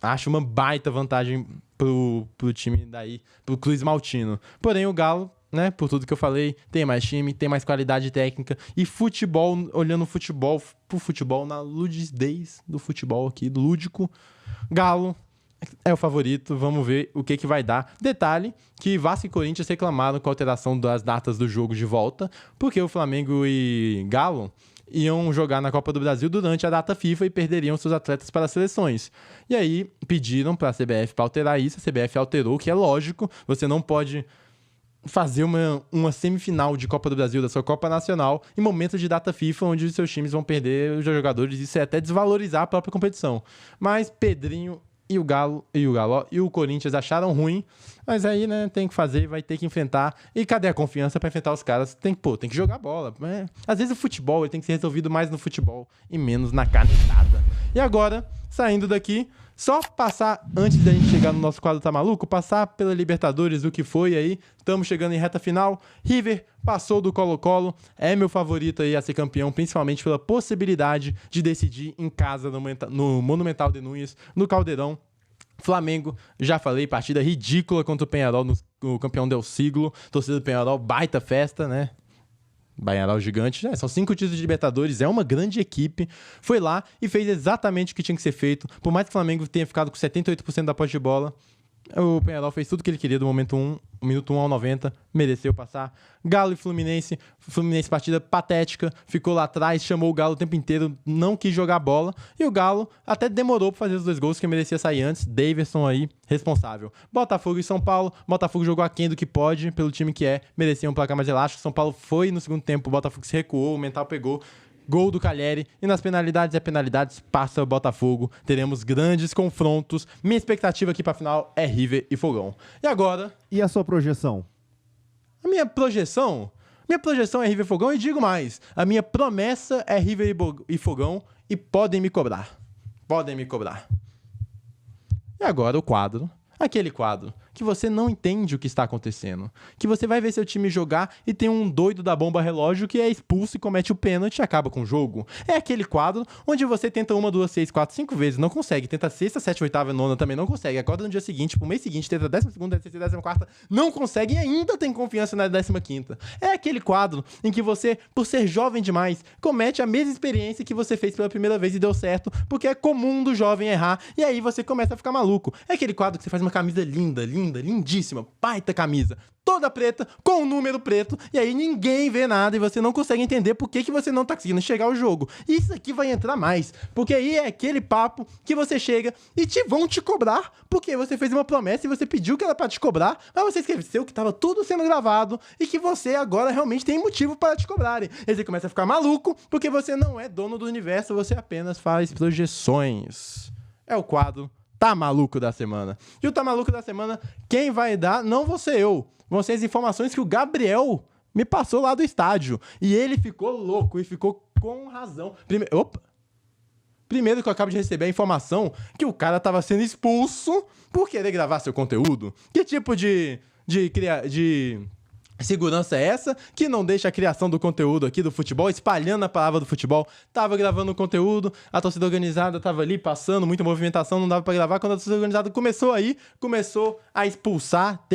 acho uma baita vantagem pro time daí, pro Cruz Maltino. Porém, o Galo, né, por tudo que eu falei, tem mais time, tem mais qualidade técnica e futebol, olhando pro futebol na ludicidez do futebol aqui, do lúdico, Galo é o favorito, vamos ver o que vai dar. Detalhe que Vasco e Corinthians reclamaram com a alteração das datas do jogo de volta, porque o Flamengo e Galo iam jogar na Copa do Brasil durante a data FIFA e perderiam seus atletas para as seleções. E aí pediram para a CBF para alterar isso, a CBF alterou, que é lógico, você não pode fazer uma semifinal de Copa do Brasil, da sua Copa Nacional, em momentos de data FIFA, onde os seus times vão perder os jogadores, isso é até desvalorizar a própria competição. Mas Pedrinho e o Corinthians acharam ruim, mas aí, né, tem que fazer, vai ter que enfrentar. E cadê a confiança para enfrentar os caras? Tem que jogar bola. Às vezes o futebol ele tem que ser resolvido mais no futebol e menos na canetada. E agora, saindo daqui, só passar, antes da gente chegar no nosso quadro Tá Maluco, passar pela Libertadores, o que foi aí. Estamos chegando em reta final. River passou do Colo-Colo, é meu favorito aí a ser campeão, principalmente pela possibilidade de decidir em casa no Monumental de Núñez, no Caldeirão. Flamengo, já falei, partida ridícula contra o Peñarol, no campeão del siglo. Torcida do Peñarol, baita festa, né? Peñarol gigante, são 5 títulos de Libertadores, é uma grande equipe, foi lá e fez exatamente o que tinha que ser feito. Por mais que o Flamengo tenha ficado com 78% da posse de bola, o Peñarol fez tudo o que ele queria do momento 1, minuto 1 ao 90, mereceu passar. Galo e Fluminense partida patética, ficou lá atrás, chamou o Galo o tempo inteiro, não quis jogar bola, e o Galo até demorou para fazer os 2 gols que merecia sair antes. Daverson aí, responsável. Botafogo e São Paulo, Botafogo jogou aquém do que pode, pelo time que merecia um placar mais elástico. São Paulo foi no segundo tempo, o Botafogo se recuou, o mental pegou. Gol do Calheri, e nas penalidades, passa o Botafogo. Teremos grandes confrontos. Minha expectativa aqui pra final é River e Fogão. E agora? E a sua projeção? A minha projeção é River e Fogão, e digo mais, a minha promessa é River e Fogão, e podem me cobrar. E agora o quadro, aquele quadro que você não entende o que está acontecendo, que você vai ver seu time jogar e tem um doido da bomba relógio que é expulso e comete o pênalti e acaba com o jogo. É aquele quadro onde você tenta 1, 2, 3, 4, 5 vezes, não consegue, tenta 6ª, 7ª, 8ª, 9ª, também não consegue, acorda no dia seguinte, pro mês seguinte, tenta 12ª, 13ª, 14ª, não consegue e ainda tem confiança na 15ª. É aquele quadro em que você, por ser jovem demais, comete a mesma experiência que você fez pela primeira vez e deu certo, porque é comum do jovem errar, e aí você começa a ficar maluco. É aquele quadro que você faz uma camisa lindíssima, baita camisa, toda preta, com um número preto, e aí ninguém vê nada e você não consegue entender por que você não tá conseguindo chegar ao jogo. Isso aqui vai entrar mais, porque aí é aquele papo que você chega e vão te cobrar, porque você fez uma promessa e você pediu que era pra te cobrar, mas você esqueceu que tava tudo sendo gravado e que você agora realmente tem motivo para te cobrarem. E você começa a ficar maluco, porque você não é dono do universo, você apenas faz projeções. É o quadro Tá Maluco da Semana. E o Tá Maluco da Semana, quem vai dar não vou ser eu. Vão ser as informações que o Gabriel me passou lá do estádio. E ele ficou louco e ficou com razão. Primeiro que eu acabo de receber a informação que o cara tava sendo expulso por querer gravar seu conteúdo. Que tipo de segurança é essa que não deixa a criação do conteúdo aqui do futebol, espalhando a palavra do futebol. Tava gravando o conteúdo, a torcida organizada tava ali passando, muita movimentação, não dava pra gravar. Quando a torcida organizada começou a expulsar,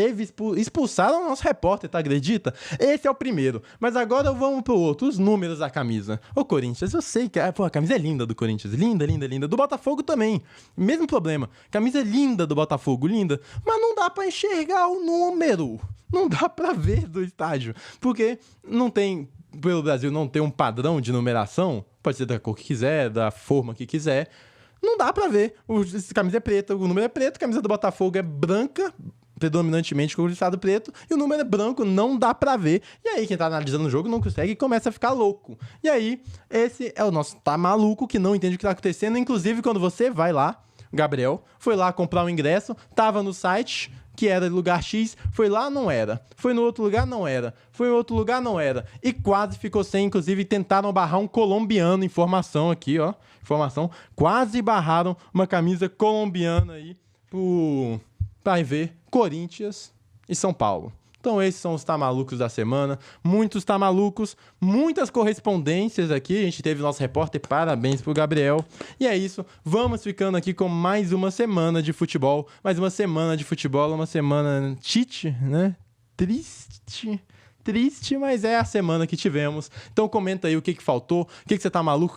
expulsaram o nosso repórter, tá? Acredita? Esse é o primeiro. Mas agora vamos pro outro, os números da camisa. Ô Corinthians, eu sei que a camisa é linda do Corinthians, linda, linda, linda. Do Botafogo também, mesmo problema. Camisa linda do Botafogo, linda. Mas não dá pra enxergar o número. Não dá pra ver do estádio, porque não tem, pelo Brasil não tem um padrão de numeração, pode ser da cor que quiser, da forma que quiser, não dá pra ver. A camisa é preta, o número é preto, a camisa do Botafogo é branca, predominantemente com o listado preto, e o número é branco, não dá pra ver. E aí quem tá analisando o jogo não consegue e começa a ficar louco. E aí, esse é o nosso tá maluco, que não entende o que tá acontecendo, inclusive quando você vai lá, o Gabriel foi lá comprar um ingresso, tava no site que era lugar X, foi lá, não era. Foi no outro lugar, não era. Foi em outro lugar, não era. E quase ficou sem, inclusive tentaram barrar um colombiano, informação aqui, ó, informação, quase barraram uma camisa colombiana aí pra ver Corinthians e São Paulo. Então esses são os tamalucos da semana, muitos tamalucos, muitas correspondências aqui, a gente teve nosso repórter, parabéns pro Gabriel. E é isso, vamos ficando aqui com mais uma semana de futebol, uma semana tite, né? Triste, mas é a semana que tivemos. Então comenta aí o que faltou, o que você tá maluco,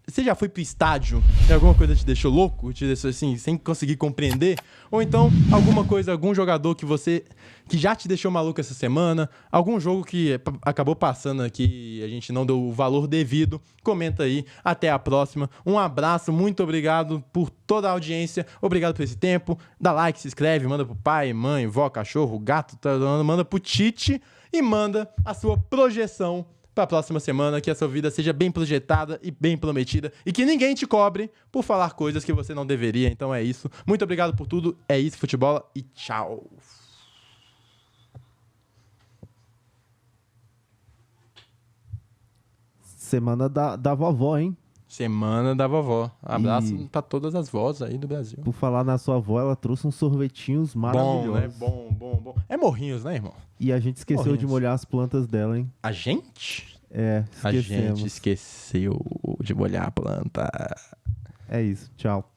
você já foi pro estádio e alguma coisa te deixou louco, te deixou assim, sem conseguir compreender? Ou então alguma coisa, algum jogador que já te deixou maluco essa semana, algum jogo que acabou passando aqui e a gente não deu o valor devido, comenta aí. Até a próxima, um abraço, muito obrigado por toda a audiência, obrigado por esse tempo, dá like, se inscreve, manda pro pai, mãe, vó, cachorro, gato, manda pro Tite e manda a sua projeção para a próxima semana, que a sua vida seja bem projetada e bem prometida e que ninguém te cobre por falar coisas que você não deveria. Então é isso. Muito obrigado por tudo. É isso, futebol e tchau. Semana da vovó, hein? Semana da vovó. Abraço para todas as vós aí do Brasil. Por falar na sua avó, ela trouxe uns sorvetinhos maravilhosos. Bom, né? Bom. É Morrinhos, né, irmão? E a gente esqueceu de molhar as plantas dela, hein? A gente? Esquecemos. A gente esqueceu de molhar a planta. É isso, tchau.